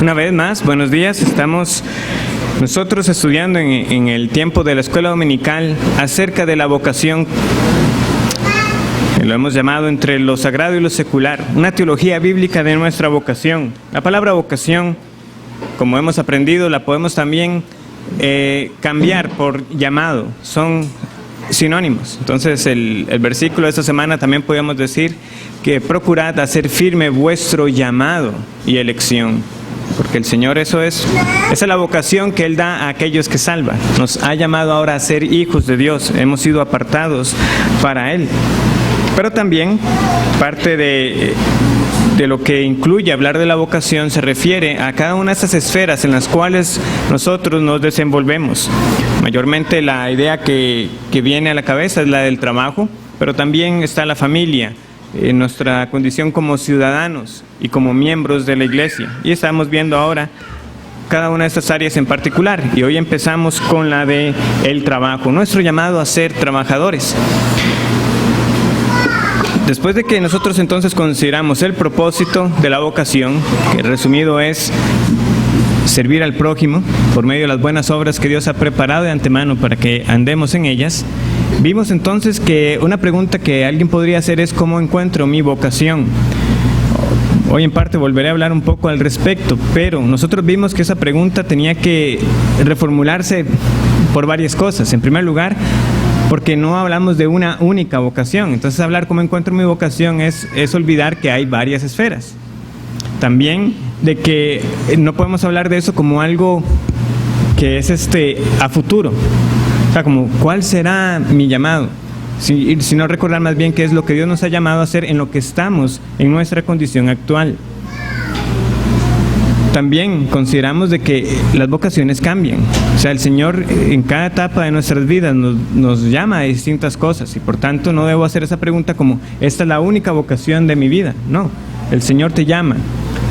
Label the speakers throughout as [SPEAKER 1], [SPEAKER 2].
[SPEAKER 1] Una vez más, buenos días. Estamos nosotros estudiando en el tiempo de la escuela dominical acerca de la vocación. Lo hemos llamado entre lo sagrado y lo secular, una teología bíblica de nuestra vocación. La palabra vocación, como hemos aprendido, la podemos también cambiar por llamado. Son sinónimos. Entonces el versículo de esta semana también podemos decir que procurad hacer firme vuestro llamado y elección. Porque el Señor esa es la vocación que Él da a aquellos que salva. Nos ha llamado ahora a ser hijos de Dios. Hemos sido apartados para Él. Pero también parte de lo que incluye hablar de la vocación se refiere a cada una de estas esferas en las cuales nosotros nos desenvolvemos. Mayormente la idea que viene a la cabeza es la del trabajo, pero también está la familia, nuestra condición como ciudadanos y como miembros de la iglesia. Y estamos viendo ahora cada una de estas áreas en particular. Y hoy empezamos con la de el trabajo, nuestro llamado a ser trabajadores. Después de que nosotros entonces consideramos el propósito de la vocación, que resumido es servir al prójimo por medio de las buenas obras que Dios ha preparado de antemano para que andemos en ellas, vimos entonces que una pregunta que alguien podría hacer es ¿cómo encuentro mi vocación? Hoy en parte volveré a hablar un poco al respecto, pero nosotros vimos que esa pregunta tenía que reformularse por varias cosas. En primer lugar, porque no hablamos de una única vocación. Entonces hablar cómo encuentro mi vocación es olvidar que hay varias esferas. También de que no podemos hablar de eso como algo que es a futuro. O sea, como ¿cuál será mi llamado? Sino recordar más bien qué es lo que Dios nos ha llamado a hacer en lo que estamos en nuestra condición actual. También consideramos de que las vocaciones cambian. O sea, el Señor en cada etapa de nuestras vidas nos llama a distintas cosas y por tanto no debo hacer esa pregunta como esta es la única vocación de mi vida. No, el Señor te llama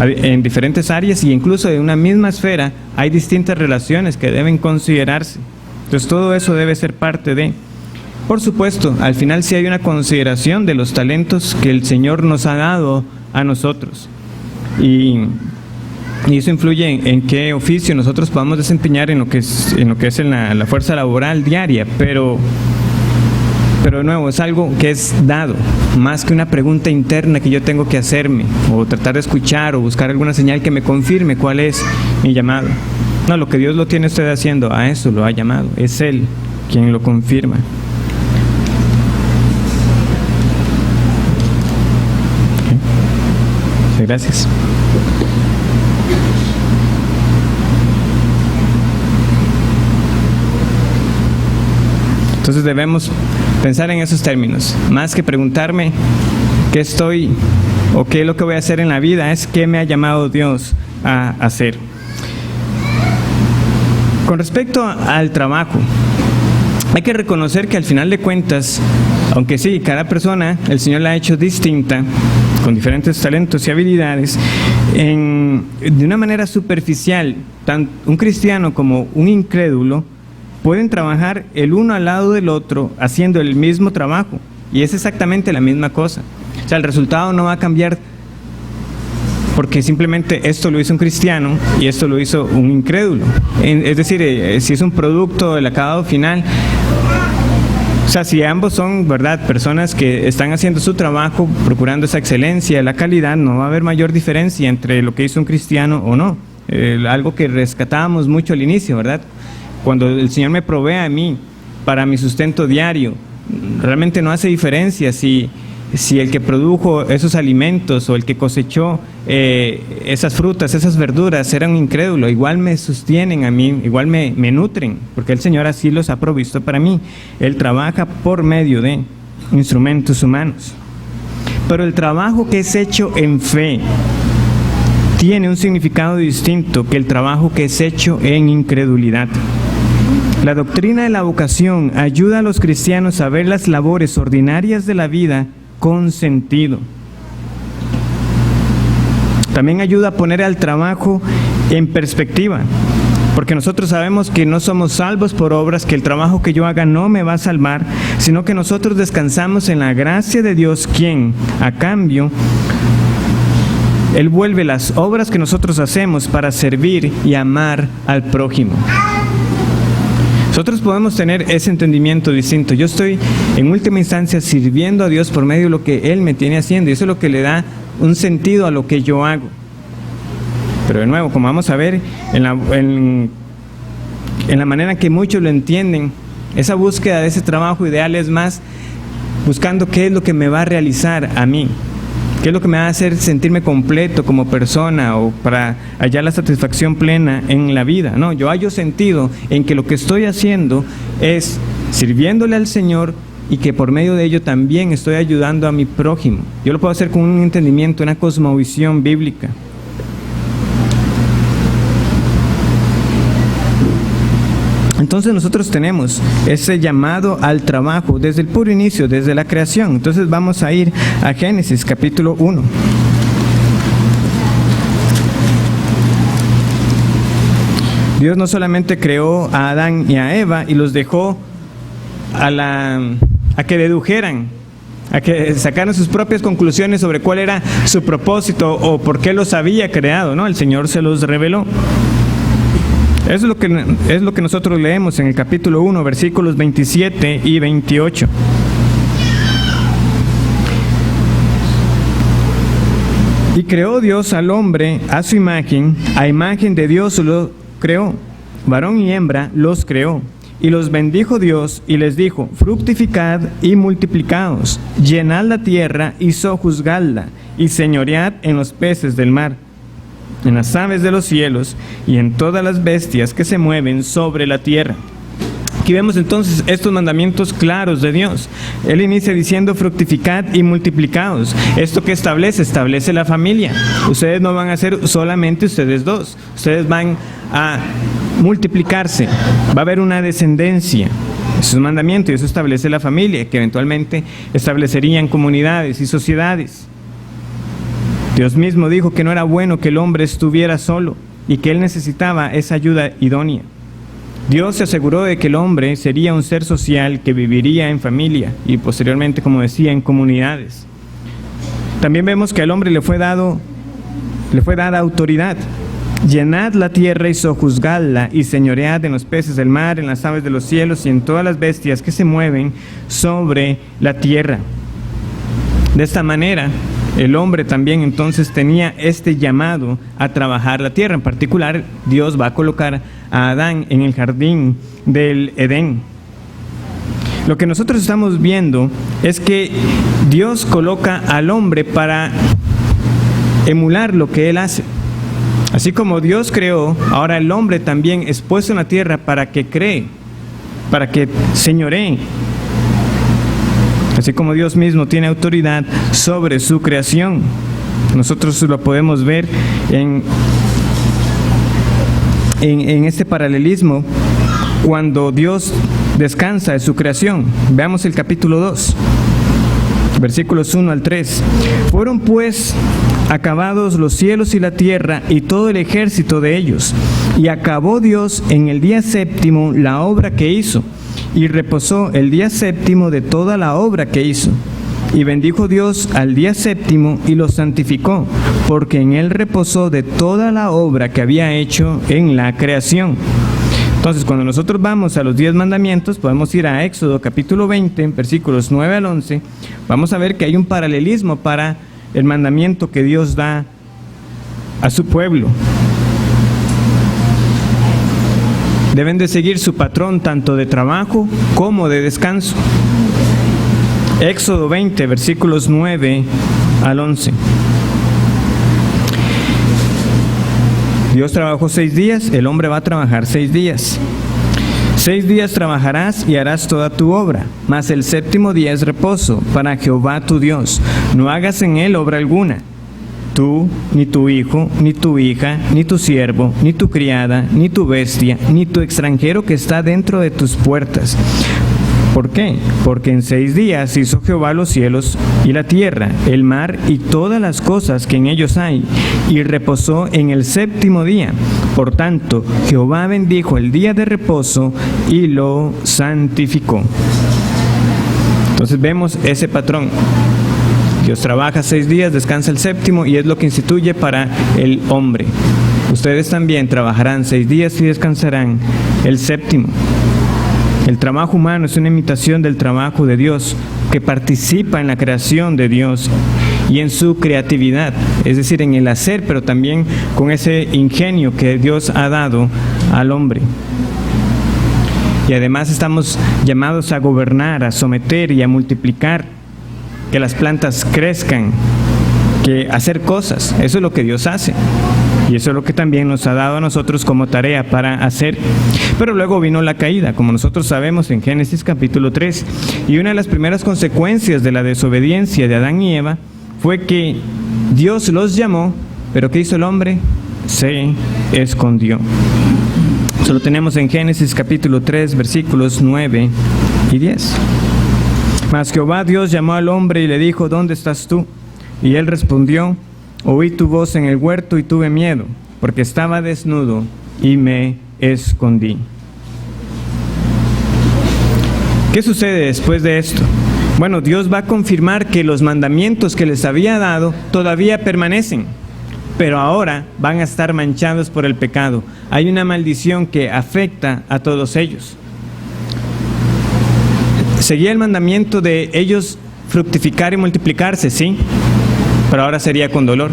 [SPEAKER 1] en diferentes áreas y incluso en una misma esfera hay distintas relaciones que deben considerarse. Entonces todo eso debe ser parte de... Por supuesto, al final sí hay una consideración de los talentos que el Señor nos ha dado a nosotros. Y eso influye en qué oficio nosotros podamos desempeñar en lo que es la fuerza laboral diaria, pero de nuevo es algo que es dado, más que una pregunta interna que yo tengo que hacerme, o tratar de escuchar o buscar alguna señal que me confirme cuál es mi llamado. No, lo que Dios lo tiene usted haciendo, a eso lo ha llamado, es Él quien lo confirma. Okay. Gracias. Entonces debemos pensar en esos términos, más que preguntarme qué estoy o qué es lo que voy a hacer en la vida, es qué me ha llamado Dios a hacer. Con respecto al trabajo, hay que reconocer que al final de cuentas, aunque sí, cada persona, el Señor la ha hecho distinta, con diferentes talentos y habilidades, de una manera superficial, tanto un cristiano como un incrédulo pueden trabajar el uno al lado del otro haciendo el mismo trabajo y es exactamente la misma cosa. O sea, el resultado no va a cambiar porque simplemente esto lo hizo un cristiano y esto lo hizo un incrédulo. Es decir, si es un producto del acabado final, o sea, si ambos son, ¿verdad?, personas que están haciendo su trabajo, procurando esa excelencia, la calidad, no va a haber mayor diferencia entre lo que hizo un cristiano o no. Algo que rescatábamos mucho al inicio, ¿verdad? Cuando el Señor me provee a mí para mi sustento diario, realmente no hace diferencia si el que produjo esos alimentos o el que cosechó esas frutas, esas verduras, era un incrédulo. Igual me sostienen a mí, igual me nutren, porque el Señor así los ha provisto para mí. Él trabaja por medio de instrumentos humanos. Pero el trabajo que es hecho en fe tiene un significado distinto que el trabajo que es hecho en incredulidad. La doctrina de la vocación ayuda a los cristianos a ver las labores ordinarias de la vida con sentido. También ayuda a poner al trabajo en perspectiva, porque nosotros sabemos que no somos salvos por obras, que el trabajo que yo haga no me va a salvar, sino que nosotros descansamos en la gracia de Dios, quien, a cambio, Él vuelve las obras que nosotros hacemos para servir y amar al prójimo. Nosotros podemos tener ese entendimiento distinto. Yo estoy en última instancia sirviendo a Dios por medio de lo que Él me tiene haciendo, y eso es lo que le da un sentido a lo que yo hago. Pero de nuevo, como vamos a ver en la manera que muchos lo entienden, esa búsqueda de ese trabajo ideal es más buscando qué es lo que me va a realizar a mí, qué es lo que me va a hacer sentirme completo como persona o para hallar la satisfacción plena en la vida. No, yo hallo sentido en que lo que estoy haciendo es sirviéndole al Señor y que por medio de ello también estoy ayudando a mi prójimo. Yo lo puedo hacer con un entendimiento, una cosmovisión bíblica. Entonces nosotros tenemos ese llamado al trabajo desde el puro inicio, desde la creación. Entonces vamos a ir a Génesis capítulo 1. Dios no solamente creó a Adán y a Eva y los dejó a que dedujeran, a que sacaran sus propias conclusiones sobre cuál era su propósito o por qué los había creado, ¿no? El Señor se los reveló. Eso es lo que nosotros leemos en el capítulo 1, versículos 27 y 28. Y creó Dios al hombre a su imagen, a imagen de Dios lo creó, varón y hembra los creó. Y los bendijo Dios y les dijo: fructificad y multiplicaos, llenad la tierra y sojuzgadla, y señoread en los peces del mar, en las aves de los cielos y en todas las bestias que se mueven sobre la tierra. Aquí vemos entonces estos mandamientos claros de Dios. Él inicia diciendo: fructificad y multiplicaos. ¿Esto qué establece? Establece la familia. Ustedes no van a ser solamente ustedes dos. Ustedes van a multiplicarse. Va a haber una descendencia. Eso es un mandamiento y eso establece la familia, que eventualmente establecerían comunidades y sociedades. Dios mismo dijo que no era bueno que el hombre estuviera solo y que él necesitaba esa ayuda idónea. Dios se aseguró de que el hombre sería un ser social que viviría en familia y posteriormente, como decía, en comunidades. También vemos que al hombre le fue dada autoridad. Llenad la tierra y sojuzgadla, y señoread en los peces del mar, en las aves de los cielos y en todas las bestias que se mueven sobre la tierra. De esta manera, el hombre también entonces tenía este llamado a trabajar la tierra. En particular, Dios va a colocar a Adán en el jardín del Edén. Lo que nosotros estamos viendo es que Dios coloca al hombre para emular lo que Él hace. Así como Dios creó, ahora el hombre también es puesto en la tierra para que cree, para que señoree. Así como Dios mismo tiene autoridad sobre su creación. Nosotros lo podemos ver en este paralelismo cuando Dios descansa de su creación. Veamos el capítulo 2, versículos 1 al 3. Fueron pues acabados los cielos y la tierra y todo el ejército de ellos. Y acabó Dios en el día séptimo la obra que hizo. Y reposó el día séptimo de toda la obra que hizo. Y bendijo Dios al día séptimo y lo santificó, porque en él reposó de toda la obra que había hecho en la creación. Entonces, cuando nosotros vamos a los 10 mandamientos, podemos ir a Éxodo capítulo 20, versículos 9 al 11. Vamos a ver que hay un paralelismo para el mandamiento que Dios da a su pueblo. Deben de seguir su patrón tanto de trabajo como de descanso. Éxodo 20, versículos 9 al 11. Dios trabajó 6 días, el hombre va a trabajar 6 días. 6 días trabajarás y harás toda tu obra, mas el séptimo día es reposo para Jehová tu Dios. No hagas en él obra alguna. Tú, ni tu hijo, ni tu hija, ni tu siervo, ni tu criada, ni tu bestia, ni tu extranjero que está dentro de tus puertas. ¿Por qué? Porque en 6 días hizo Jehová los cielos y la tierra, el mar y todas las cosas que en ellos hay, y reposó en el séptimo día. Por tanto, Jehová bendijo el día de reposo y lo santificó. Entonces vemos ese patrón. Dios trabaja 6 días, descansa el séptimo y es lo que instituye para el hombre. Ustedes también trabajarán 6 días y descansarán el séptimo. El trabajo humano es una imitación del trabajo de Dios, que participa en la creación de Dios y en su creatividad, es decir, en el hacer, pero también con ese ingenio que Dios ha dado al hombre. Y además estamos llamados a gobernar, a someter y a multiplicar, que las plantas crezcan, que hacer cosas. Eso es lo que Dios hace. Y eso es lo que también nos ha dado a nosotros como tarea para hacer. Pero luego vino la caída, como nosotros sabemos en Génesis capítulo 3. Y una de las primeras consecuencias de la desobediencia de Adán y Eva fue que Dios los llamó, pero ¿qué hizo el hombre? Se escondió. Eso lo tenemos en Génesis capítulo 3, versículos 9 y 10. Mas Jehová Dios llamó al hombre y le dijo: ¿dónde estás tú? Y él respondió: oí tu voz en el huerto y tuve miedo, porque estaba desnudo y me escondí. ¿Qué sucede después de esto? Bueno, Dios va a confirmar que los mandamientos que les había dado todavía permanecen, pero ahora van a estar manchados por el pecado. Hay una maldición que afecta a todos ellos. Seguía el mandamiento de ellos fructificar y multiplicarse, sí, pero ahora sería con dolor.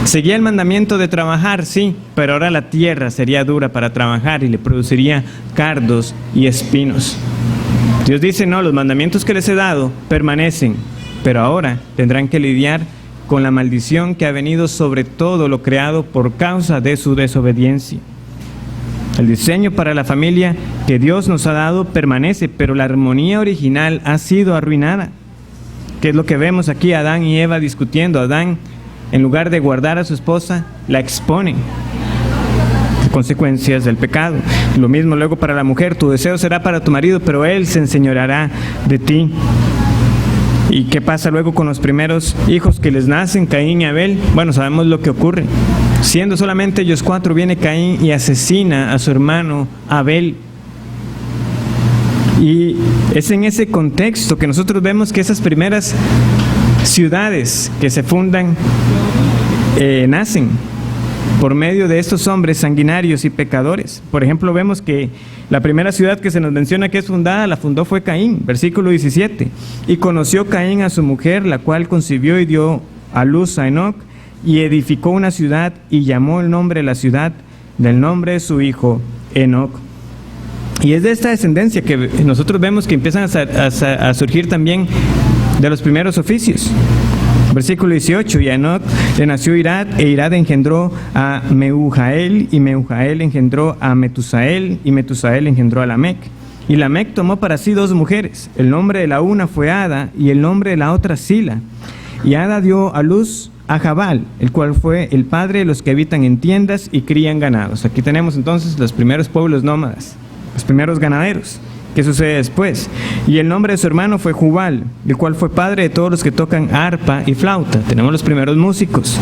[SPEAKER 1] Seguía el mandamiento de trabajar, sí, pero ahora la tierra sería dura para trabajar y le produciría cardos y espinos. Dios dice: no, los mandamientos que les he dado permanecen, pero ahora tendrán que lidiar con la maldición que ha venido sobre todo lo creado por causa de su desobediencia. El diseño para la familia que Dios nos ha dado permanece, pero la armonía original ha sido arruinada. ¿Qué es lo que vemos aquí? Adán y Eva discutiendo. Adán, en lugar de guardar a su esposa, la expone. Consecuencias del pecado. Lo mismo luego para la mujer: tu deseo será para tu marido, pero él se enseñoreará de ti. ¿Y qué pasa luego con los primeros hijos que les nacen, Caín y Abel? Bueno, sabemos lo que ocurre. Siendo solamente ellos 4, viene Caín y asesina a su hermano Abel. Y es en ese contexto que nosotros vemos que esas primeras ciudades que se fundan nacen por medio de estos hombres sanguinarios y pecadores. Por ejemplo, vemos que la primera ciudad que se nos menciona que es fundada, la fundó fue Caín, versículo 17. Y conoció Caín a su mujer, la cual concibió y dio a luz a Enoc, y edificó una ciudad y llamó el nombre de la ciudad del nombre de su hijo Enoc. Y es de esta descendencia que nosotros vemos que empiezan a surgir también de los primeros oficios. Versículo 18, y a Enoc le nació Irad, e Irad engendró a Mehujael, y Mehujael engendró a Metusael, y Metusael engendró a Lamec. Y Lamec tomó para sí 2 mujeres, el nombre de la una fue Ada, y el nombre de la otra Sila. Y Ada dio a luz a Jabal, el cual fue el padre de los que habitan en tiendas y crían ganados. Aquí tenemos entonces los primeros pueblos nómadas, los primeros ganaderos. ¿Qué sucede después? Y el nombre de su hermano fue Jubal, el cual fue padre de todos los que tocan arpa y flauta. Tenemos los primeros músicos.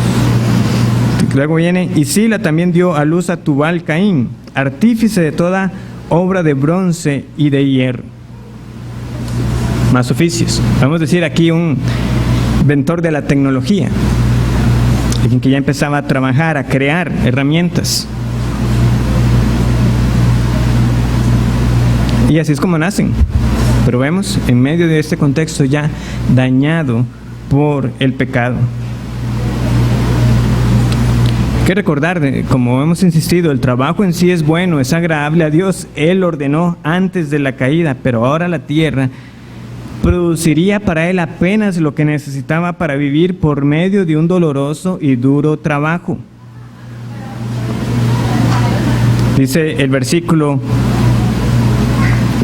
[SPEAKER 1] Luego viene, y Sila también dio a luz a Tubal Caín, artífice de toda obra de bronce y de hierro. Más oficios. Vamos a decir aquí un inventor de la tecnología, alguien que ya empezaba a trabajar, a crear herramientas. Y así es como nacen. Pero vemos, en medio de este contexto ya dañado por el pecado. Hay que recordar, como hemos insistido, el trabajo en sí es bueno, es agradable a Dios. Él ordenó antes de la caída, pero ahora la tierra produciría para él apenas lo que necesitaba para vivir por medio de un doloroso y duro trabajo. Dice el versículo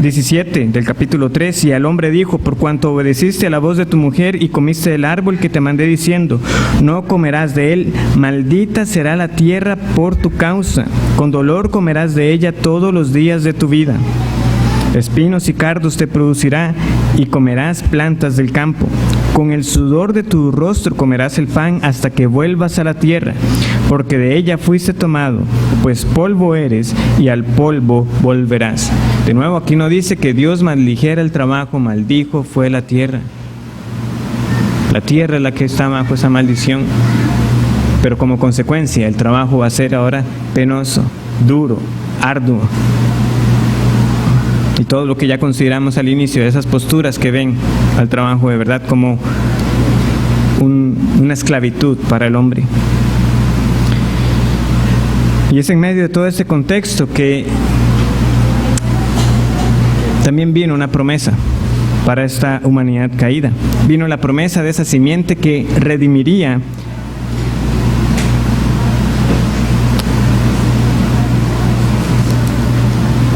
[SPEAKER 1] 17 del capítulo 3, y al hombre dijo: por cuanto obedeciste a la voz de tu mujer y comiste del árbol que te mandé diciendo, no comerás de él, maldita será la tierra por tu causa, con dolor comerás de ella todos los días de tu vida. Espinos y cardos te producirá, y comerás plantas del campo. Con el sudor de tu rostro comerás el pan hasta que vuelvas a la tierra, porque de ella fuiste tomado, pues polvo eres y al polvo volverás. De nuevo, aquí no dice que Dios maldijera el trabajo, maldijo fue la tierra. La tierra es la que está bajo esa maldición. Pero como consecuencia, el trabajo va a ser ahora penoso, duro, arduo. Y todo lo que ya consideramos al inicio, de esas posturas que ven al trabajo de verdad como una esclavitud para el hombre. Y es en medio de todo este contexto que también vino una promesa para esta humanidad caída. Vino la promesa de esa simiente que redimiría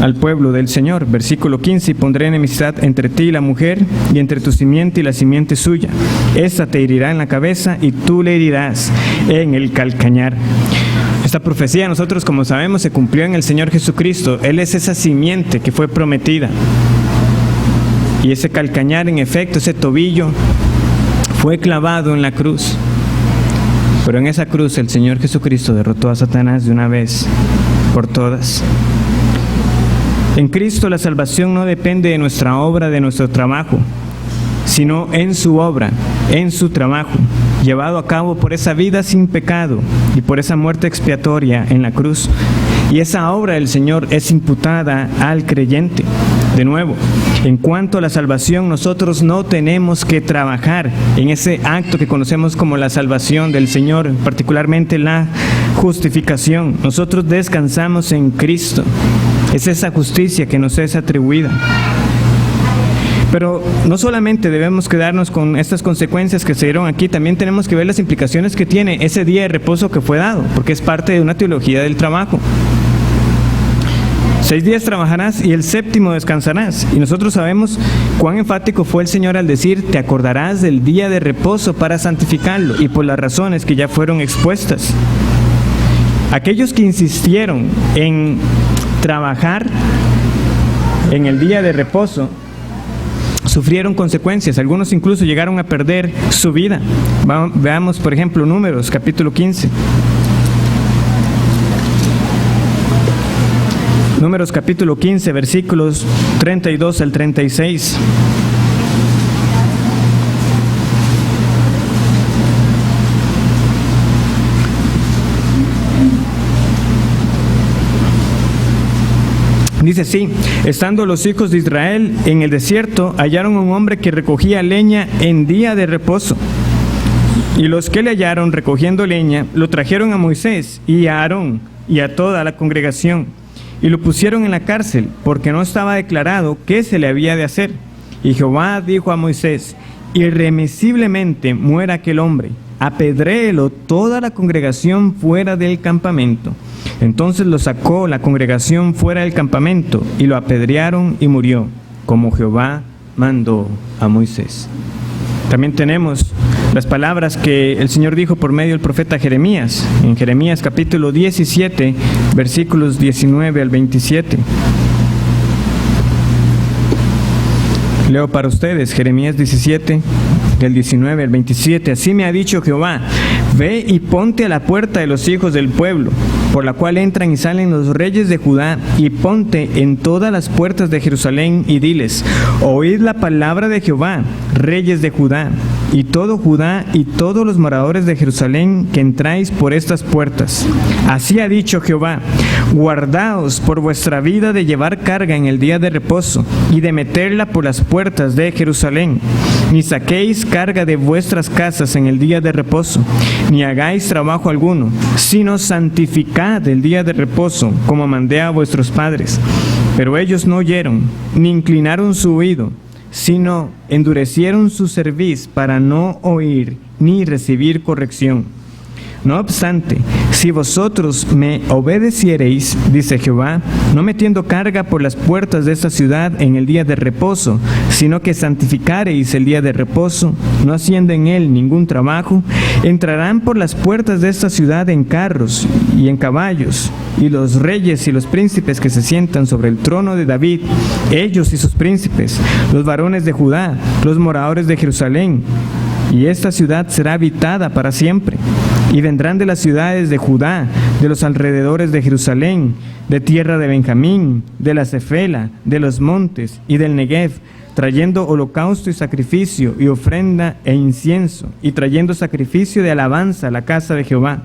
[SPEAKER 1] al pueblo del Señor. Versículo 15, y pondré enemistad entre ti y la mujer, y entre tu simiente y la simiente suya. Esta te herirá en la cabeza, y tú le herirás en el calcañar. Esta profecía, nosotros como sabemos, se cumplió en el Señor Jesucristo. Él es esa simiente que fue prometida. Y ese calcañar, en efecto, ese tobillo, fue clavado en la cruz. Pero en esa cruz el Señor Jesucristo derrotó a Satanás de una vez por todas. En Cristo la salvación no depende de nuestra obra, de nuestro trabajo, sino en su obra, en su trabajo, llevado a cabo por esa vida sin pecado y por esa muerte expiatoria en la cruz. Y esa obra del Señor es imputada al creyente. De nuevo, en cuanto a la salvación, nosotros no tenemos que trabajar en ese acto que conocemos como la salvación del Señor, particularmente la justificación. Nosotros descansamos en Cristo. Es esa justicia que nos es atribuida. Pero no solamente debemos quedarnos con estas consecuencias que se dieron aquí, también tenemos que ver las implicaciones que tiene ese día de reposo que fue dado, porque es parte de una teología del trabajo. 6 días trabajarás y el 7º descansarás. Y nosotros sabemos cuán enfático fue el Señor al decir: te acordarás del día de reposo para santificarlo, y por las razones que ya fueron expuestas. Aquellos que insistieron en trabajar en el día de reposo sufrieron consecuencias. Algunos incluso llegaron a perder su vida. Veamos, por ejemplo, Números, capítulo 15. Números capítulo 15, versículos 32 al 36. Dice así: estando los hijos de Israel en el desierto, hallaron un hombre que recogía leña en día de reposo. Y los que le hallaron recogiendo leña, lo trajeron a Moisés y a Aarón y a toda la congregación, y lo pusieron en la cárcel, porque no estaba declarado qué se le había de hacer. Y Jehová dijo a Moisés: irremisiblemente muera aquel hombre, apedréelo toda la congregación fuera del campamento. Entonces lo sacó la congregación fuera del campamento, y lo apedrearon y murió, como Jehová mandó a Moisés. También tenemos las palabras que el Señor dijo por medio del profeta Jeremías, en Jeremías capítulo 17, versículos 19 al 27. Leo para ustedes Jeremías 17, del 19 al 27. Así me ha dicho Jehová: ve y ponte a la puerta de los hijos del pueblo, por la cual entran y salen los reyes de Judá, y ponte en todas las puertas de Jerusalén, y diles: oíd la palabra de Jehová, reyes de Judá, y todo Judá y todos los moradores de Jerusalén que entráis por estas puertas. Así ha dicho Jehová: guardaos por vuestra vida de llevar carga en el día de reposo, y de meterla por las puertas de Jerusalén. Ni saquéis carga de vuestras casas en el día de reposo, ni hagáis trabajo alguno, sino santificad el día de reposo, como mandé a vuestros padres. Pero ellos no oyeron, ni inclinaron su oído, sino endurecieron su cerviz para no oír ni recibir corrección. No obstante, si vosotros me obedeciereis, dice Jehová, no metiendo carga por las puertas de esta ciudad en el día de reposo, sino que santificareis el día de reposo, no haciendo en él ningún trabajo, entrarán por las puertas de esta ciudad en carros y en caballos, y los reyes y los príncipes que se sientan sobre el trono de David, ellos y sus príncipes, los varones de Judá, los moradores de Jerusalén, y esta ciudad será habitada para siempre. Y vendrán de las ciudades de Judá, de los alrededores de Jerusalén, de tierra de Benjamín, de la Cefela, de los montes y del Negev, trayendo holocausto y sacrificio, y ofrenda e incienso, y trayendo sacrificio de alabanza a la casa de Jehová.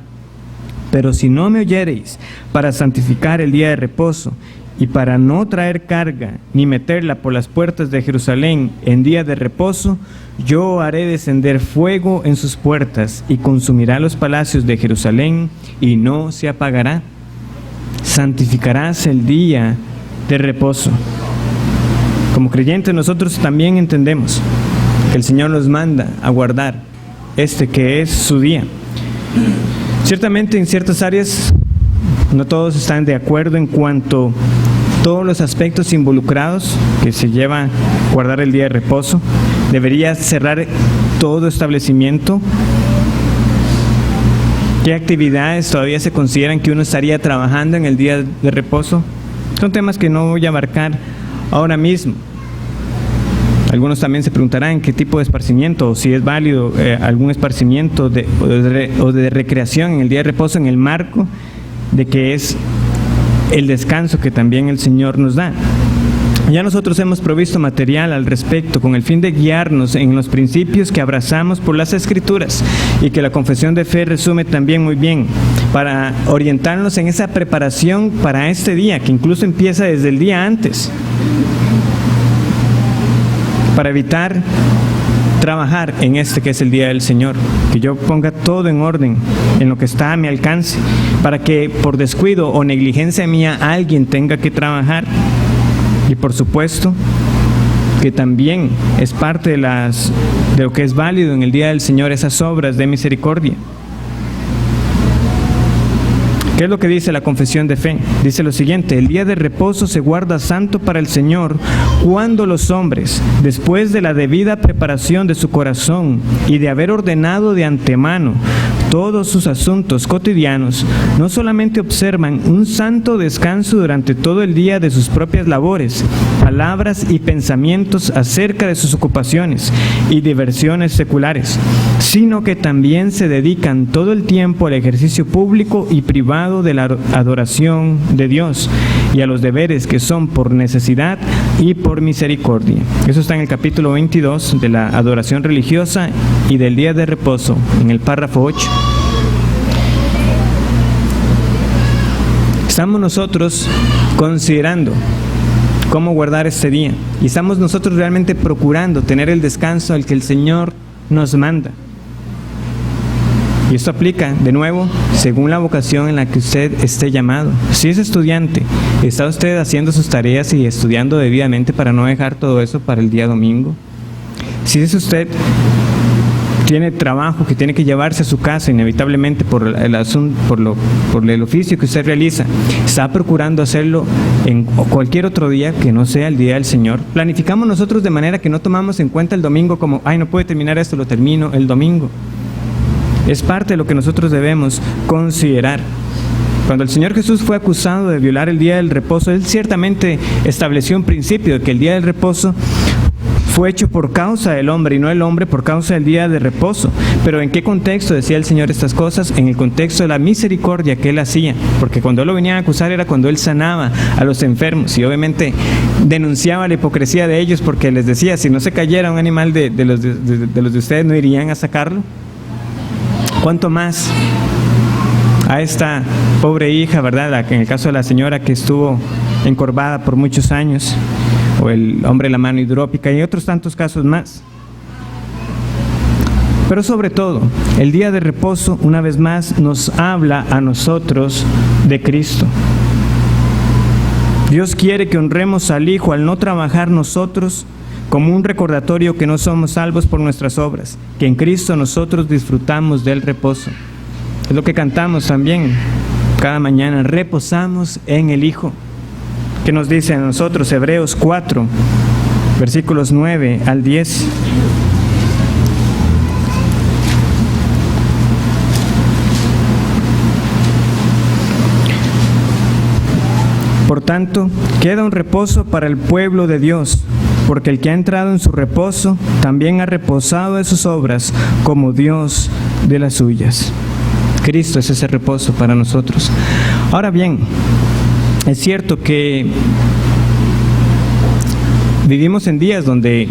[SPEAKER 1] Pero si no me oyereis para santificar el día de reposo, y para no traer carga, ni meterla por las puertas de Jerusalén en día de reposo, yo haré descender fuego en sus puertas, y consumirá los palacios de Jerusalén, y no se apagará. Santificarás el día de reposo. Como creyentes nosotros también entendemos que el Señor nos manda a guardar este que es su día. Ciertamente en ciertas áreas no todos están de acuerdo en cuanto a todos los aspectos involucrados que se lleva a guardar el día de reposo. ¿Debería cerrar todo establecimiento? ¿Qué actividades todavía se consideran que uno estaría trabajando en el día de reposo? Son temas que no voy a abarcar ahora mismo. Algunos también se preguntarán qué tipo de esparcimiento, o si es válido algún esparcimiento o de recreación en el día de reposo, en el marco de que es el descanso que también el Señor nos da. Ya nosotros hemos provisto material al respecto con el fin de guiarnos en los principios que abrazamos por las Escrituras y que la confesión de fe resume también muy bien, para orientarnos en esa preparación para este día, que incluso empieza desde el día antes, para evitar trabajar en este que es el día del Señor, que yo ponga todo en orden, en lo que está a mi alcance, para que por descuido o negligencia mía alguien tenga que trabajar. Y por supuesto que también es parte de lo que es válido en el día del Señor, esas obras de misericordia. ¿Qué es lo que dice la confesión de fe? Dice lo siguiente: el día de reposo se guarda santo para el Señor, cuando los hombres, después de la debida preparación de su corazón y de haber ordenado de antemano todos sus asuntos cotidianos, no solamente observan un santo descanso durante todo el día de sus propias labores, palabras y pensamientos acerca de sus ocupaciones y diversiones seculares, sino que también se dedican todo el tiempo al ejercicio público y privado de la adoración de Dios y a los deberes que son por necesidad y por misericordia. Eso está en el capítulo 22 de la adoración religiosa y del día de reposo, en el párrafo 8. Estamos nosotros considerando cómo guardar este día, y estamos nosotros realmente procurando tener el descanso al que el Señor nos manda. Y esto aplica, de nuevo, según la vocación en la que usted esté llamado. Si es estudiante, ¿está usted haciendo sus tareas y estudiando debidamente para no dejar todo eso para el día domingo? Si es usted tiene trabajo que tiene que llevarse a su casa inevitablemente por el asunto, por el oficio que usted realiza, está procurando hacerlo en cualquier otro día que no sea el día del Señor. Planificamos nosotros de manera que no tomamos en cuenta el domingo como, no puede terminar esto, lo termino el domingo. Es parte de lo que nosotros debemos considerar. Cuando el Señor Jesús fue acusado de violar el día del reposo, Él ciertamente estableció un principio de que el día del reposo fue hecho por causa del hombre y no el hombre por causa del día de reposo. Pero ¿en qué contexto decía el Señor estas cosas? En el contexto de la misericordia que Él hacía, porque cuando Él lo venía a acusar era cuando Él sanaba a los enfermos y obviamente denunciaba la hipocresía de ellos, porque les decía, si no se cayera un animal de los de ustedes, ¿no irían a sacarlo? ¿Cuánto más a esta pobre hija, verdad? En el caso de la señora que estuvo encorvada por muchos años, o el hombre de la mano hidrópica, y otros tantos casos más. Pero sobre todo, el día de reposo, una vez más, nos habla a nosotros de Cristo. Dios quiere que honremos al Hijo al no trabajar nosotros, como un recordatorio que no somos salvos por nuestras obras, que en Cristo nosotros disfrutamos del reposo. Es lo que cantamos también cada mañana: reposamos en el Hijo. ¿Qué nos dice a nosotros? Hebreos 4, versículos 9 al 10. Por tanto, queda un reposo para el pueblo de Dios, porque el que ha entrado en su reposo también ha reposado de sus obras, como Dios de las suyas. Cristo es ese reposo para nosotros. Ahora bien, es cierto que vivimos en días donde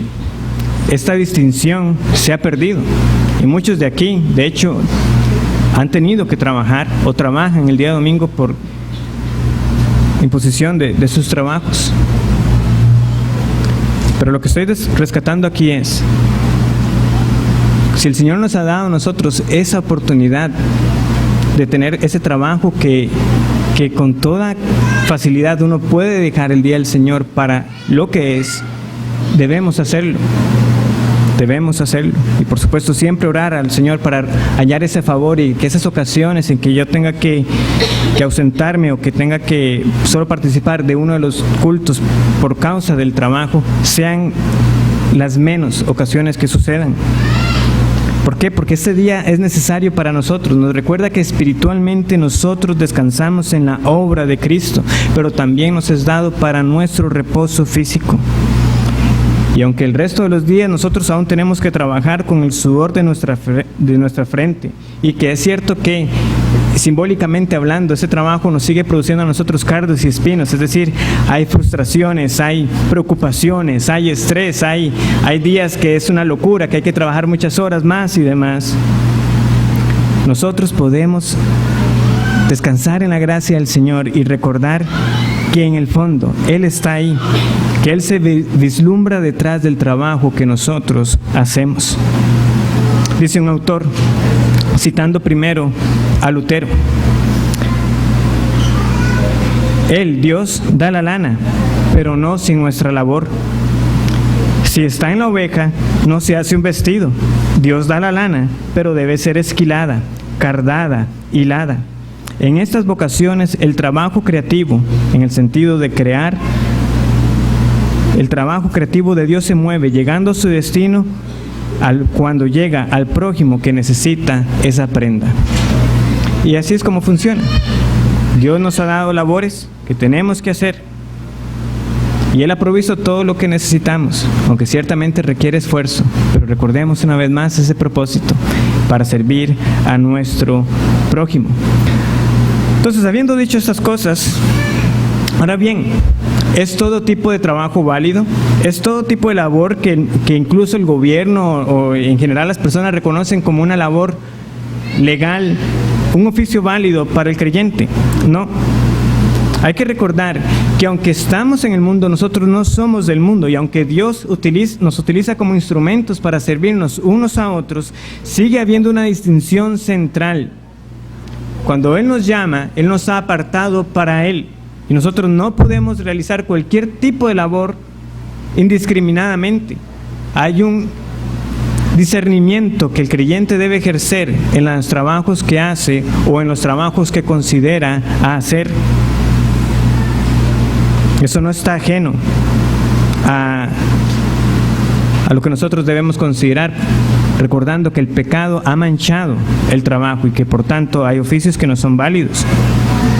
[SPEAKER 1] esta distinción se ha perdido. Y muchos de aquí, de hecho, han tenido que trabajar o trabajan el día domingo por imposición de sus trabajos. Pero lo que estoy rescatando aquí es, si el Señor nos ha dado a nosotros esa oportunidad de tener ese trabajo que con toda facilidad uno puede dejar el día del Señor para lo que es, debemos hacerlo. Debemos hacerlo. Y por supuesto siempre orar al Señor para hallar ese favor, y que esas ocasiones en que yo tenga que ausentarme o que tenga que solo participar de uno de los cultos por causa del trabajo sean las menos ocasiones que sucedan. ¿Por qué? Porque este día es necesario para nosotros. Nos recuerda que espiritualmente nosotros descansamos en la obra de Cristo, pero también nos es dado para nuestro reposo físico. Y aunque el resto de los días nosotros aún tenemos que trabajar con el sudor de nuestra frente, y que es cierto que simbólicamente hablando ese trabajo nos sigue produciendo a nosotros cardos y espinos, es decir, hay frustraciones, hay preocupaciones, hay estrés, hay días que es una locura, que hay que trabajar muchas horas más y demás. Nosotros podemos descansar en la gracia del Señor y recordar que en el fondo Él está ahí, que Él se vislumbra detrás del trabajo que nosotros hacemos. Dice un autor, citando primero a Lutero: Él, Dios, da la lana, pero no sin nuestra labor. Si está en la oveja, no se hace un vestido. Dios da la lana, pero debe ser esquilada, cardada, hilada. En estas vocaciones, el trabajo creativo, en el sentido de crear, el trabajo creativo de Dios se mueve, llegando a su destino cuando llega al prójimo que necesita esa prenda. Y así es como funciona. Dios nos ha dado labores que tenemos que hacer, y Él ha provisto todo lo que necesitamos, aunque ciertamente requiere esfuerzo. Pero recordemos una vez más ese propósito, para servir a nuestro prójimo. Entonces, habiendo dicho estas cosas, ahora bien, ¿es todo tipo de trabajo válido? ¿Es todo tipo de labor que incluso el gobierno o en general las personas reconocen como una labor legal, un oficio válido para el creyente? No. Hay que recordar que aunque estamos en el mundo, nosotros no somos del mundo, y aunque Dios nos utiliza como instrumentos para servirnos unos a otros, sigue habiendo una distinción central. Cuando Él nos llama, Él nos ha apartado para Él, y nosotros no podemos realizar cualquier tipo de labor indiscriminadamente. Hay un discernimiento que el creyente debe ejercer en los trabajos que hace o en los trabajos que considera hacer. Eso no está ajeno a lo que nosotros debemos considerar, recordando que el pecado ha manchado el trabajo y que por tanto hay oficios que no son válidos.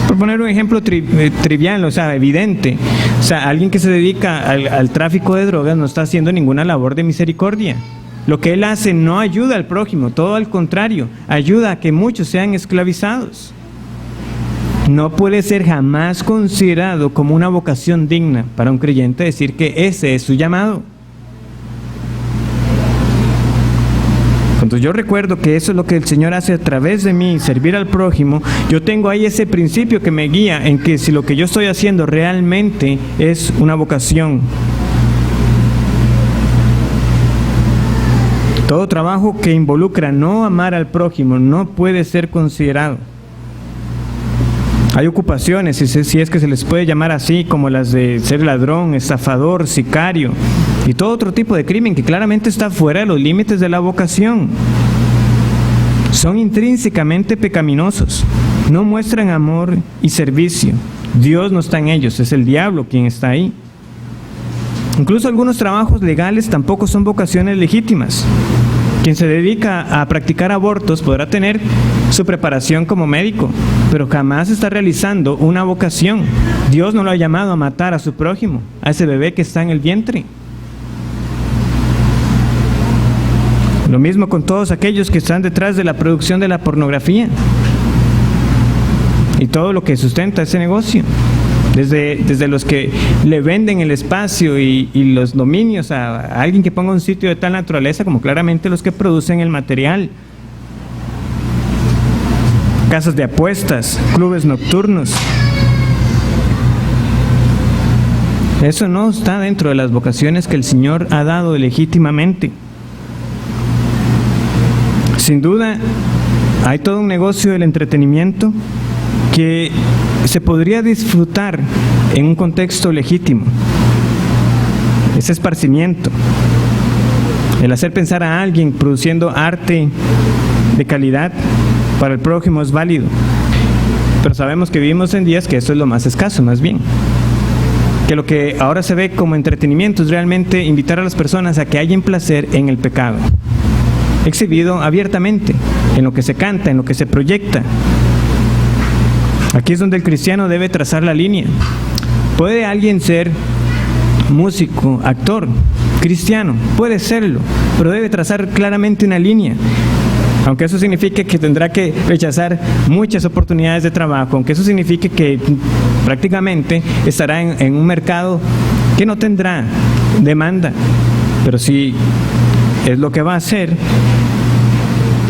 [SPEAKER 1] Por poner un ejemplo trivial, o sea, evidente, o sea, alguien que se dedica al tráfico de drogas no está haciendo ninguna labor de misericordia. Lo que él hace no ayuda al prójimo, todo al contrario, ayuda a que muchos sean esclavizados. No puede ser jamás considerado como una vocación digna para un creyente decir que ese es su llamado. Cuando yo recuerdo que eso es lo que el Señor hace a través de mí, servir al prójimo, yo tengo ahí ese principio que me guía en que si lo que yo estoy haciendo realmente es una vocación. Todo trabajo que involucra no amar al prójimo no puede ser considerado. Hay ocupaciones, si es que se les puede llamar así, como las de ser ladrón, estafador, sicario y todo otro tipo de crimen que claramente está fuera de los límites de la vocación. Son intrínsecamente pecaminosos, no muestran amor y servicio. Dios no está en ellos, es el diablo quien está ahí. Incluso algunos trabajos legales tampoco son vocaciones legítimas. Quien se dedica a practicar abortos podrá tener su preparación como médico, pero jamás está realizando una vocación. Dios no lo ha llamado a matar a su prójimo, a ese bebé que está en el vientre. Lo mismo con todos aquellos que están detrás de la producción de la pornografía y todo lo que sustenta ese negocio. desde los que le venden el espacio y los dominios a alguien que ponga un sitio de tal naturaleza, como claramente los que producen el material. Casas de apuestas, clubes nocturnos. Eso no está dentro de las vocaciones que el Señor ha dado legítimamente. Sin duda, hay todo un negocio del entretenimiento que se podría disfrutar en un contexto legítimo. Ese esparcimiento, el hacer pensar a alguien produciendo arte de calidad para el prójimo es válido. Pero sabemos que vivimos en días que eso es lo más escaso, más bien. Que lo que ahora se ve como entretenimiento es realmente invitar a las personas a que hallen placer en el pecado, exhibido abiertamente, en lo que se canta, en lo que se proyecta. Aquí es donde el cristiano debe trazar la línea. ¿Puede alguien ser músico, actor, cristiano? Puede serlo, pero debe trazar claramente una línea. Aunque eso signifique que tendrá que rechazar muchas oportunidades de trabajo, aunque eso signifique que prácticamente estará en un mercado que no tendrá demanda, pero si es lo que va a hacer,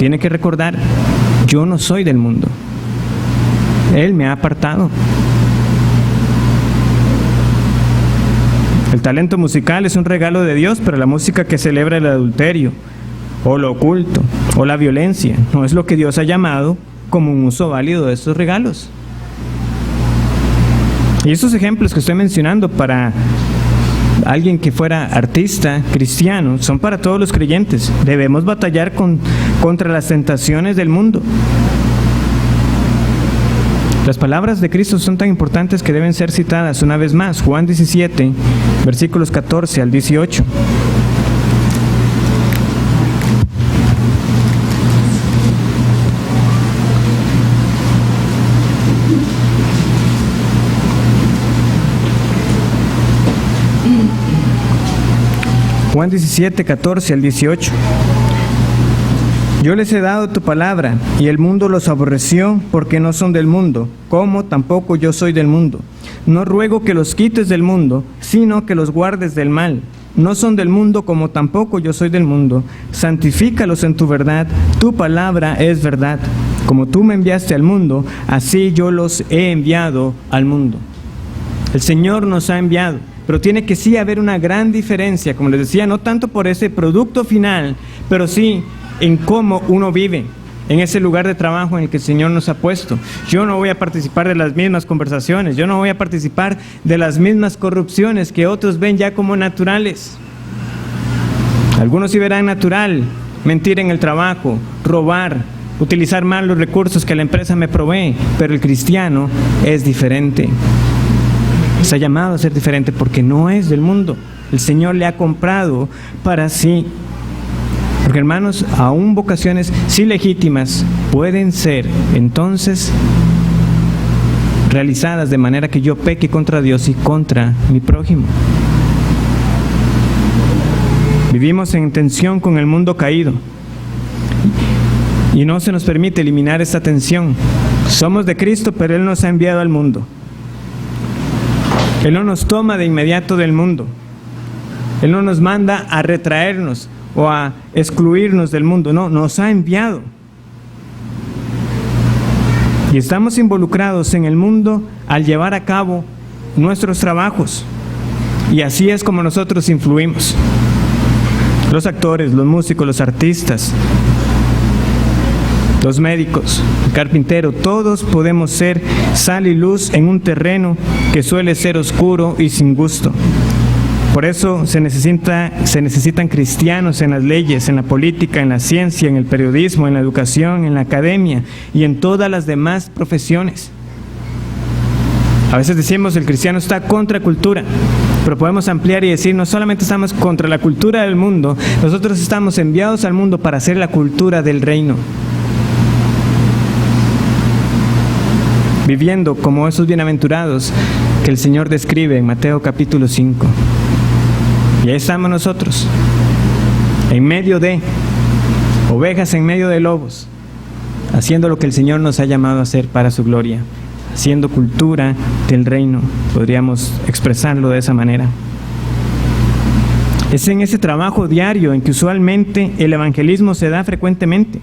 [SPEAKER 1] tiene que recordar: yo no soy del mundo, Él me ha apartado. El talento musical es un regalo de Dios, pero la música que celebra el adulterio, o lo oculto, o la violencia, no es lo que Dios ha llamado como un uso válido de estos regalos. Y esos ejemplos que estoy mencionando para alguien que fuera artista, cristiano, son para todos los creyentes. Debemos batallar contra las tentaciones del mundo. Las palabras de Cristo son tan importantes que deben ser citadas una vez más. Juan 17, versículos 14 al 18. Juan 17, 14 al 18. Yo les he dado tu palabra, y el mundo los aborreció, porque no son del mundo, como tampoco yo soy del mundo. No ruego que los quites del mundo, sino que los guardes del mal. No son del mundo, como tampoco yo soy del mundo. Santifícalos en tu verdad, tu palabra es verdad. Como tú me enviaste al mundo, así yo los he enviado al mundo. El Señor nos ha enviado. Pero tiene que sí haber una gran diferencia, como les decía, no tanto por ese producto final, pero sí en cómo uno vive, en ese lugar de trabajo en el que el Señor nos ha puesto. Yo no voy a participar de las mismas conversaciones, yo no voy a participar de las mismas corrupciones que otros ven ya como naturales. Algunos sí verán natural mentir en el trabajo, robar, utilizar mal los recursos que la empresa me provee, pero el cristiano es diferente. Se ha llamado a ser diferente porque no es del mundo. El Señor le ha comprado para sí. Porque, hermanos, aún vocaciones sí legítimas pueden ser entonces realizadas de manera que yo peque contra Dios y contra mi prójimo. Vivimos en tensión con el mundo caído y no se nos permite eliminar esta tensión. Somos de Cristo, pero Él nos ha enviado al mundo. Él no nos toma de inmediato del mundo. Él no nos manda a retraernos o a excluirnos del mundo. No, nos ha enviado. Y estamos involucrados en el mundo al llevar a cabo nuestros trabajos. Y así es como nosotros influimos. Los actores, los músicos, los artistas, los médicos, el carpintero, todos podemos ser sal y luz en un terreno que suele ser oscuro y sin gusto. Por eso se necesitan cristianos en las leyes, en la política, en la ciencia, en el periodismo, en la educación, en la academia y en todas las demás profesiones. A veces decimos el cristiano está contra cultura, pero podemos ampliar y decir no solamente estamos contra la cultura del mundo, nosotros estamos enviados al mundo para hacer la cultura del reino. Viviendo como esos bienaventurados que el Señor describe en Mateo capítulo 5. Y ahí estamos nosotros, en medio de ovejas, en medio de lobos, haciendo lo que el Señor nos ha llamado a hacer para su gloria. siendo cultura del reino. Podríamos expresarlo de esa manera. Es en ese trabajo diario en que usualmente el evangelismo se da frecuentemente.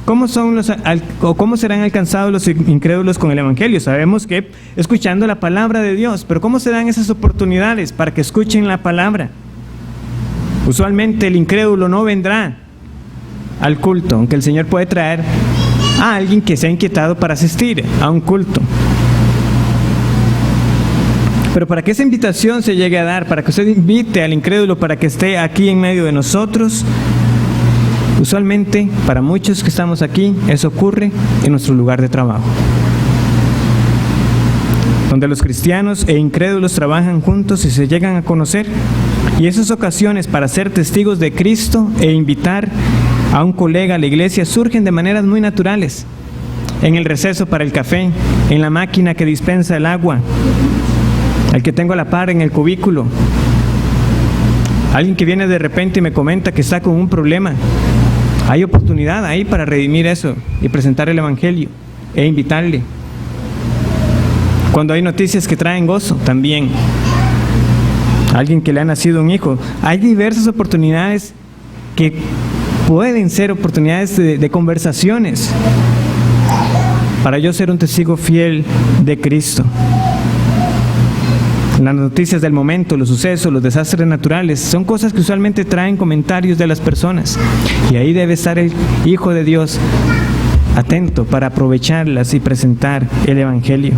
[SPEAKER 1] ¿Cómo serán alcanzados los incrédulos con el evangelio? Sabemos que escuchando la palabra de Dios, pero ¿cómo se dan esas oportunidades para que escuchen la palabra? Usualmente el incrédulo no vendrá al culto, aunque el Señor puede traer a alguien que se ha inquietado para asistir a un culto. Pero para que esa invitación se llegue a dar, para que usted invite al incrédulo para que esté aquí en medio de nosotros, usualmente para muchos que estamos aquí, eso ocurre en nuestro lugar de trabajo, donde los cristianos e incrédulos trabajan juntos y se llegan a conocer. Y esas ocasiones para ser testigos de Cristo e invitar a un colega a la iglesia surgen de maneras muy naturales. En el receso para el café, en la máquina que dispensa el agua, al que tengo a la par en el cubículo, alguien que viene de repente y me comenta que está con un problema. Hay oportunidad ahí para redimir eso y presentar el evangelio e invitarle. Cuando hay noticias que traen gozo, también. Alguien que le ha nacido un hijo. Hay diversas oportunidades que pueden ser oportunidades de conversaciones para yo ser un testigo fiel de Cristo. Las noticias del momento, los sucesos, los desastres naturales, son cosas que usualmente traen comentarios de las personas. Y ahí debe estar el Hijo de Dios atento para aprovecharlas y presentar el evangelio.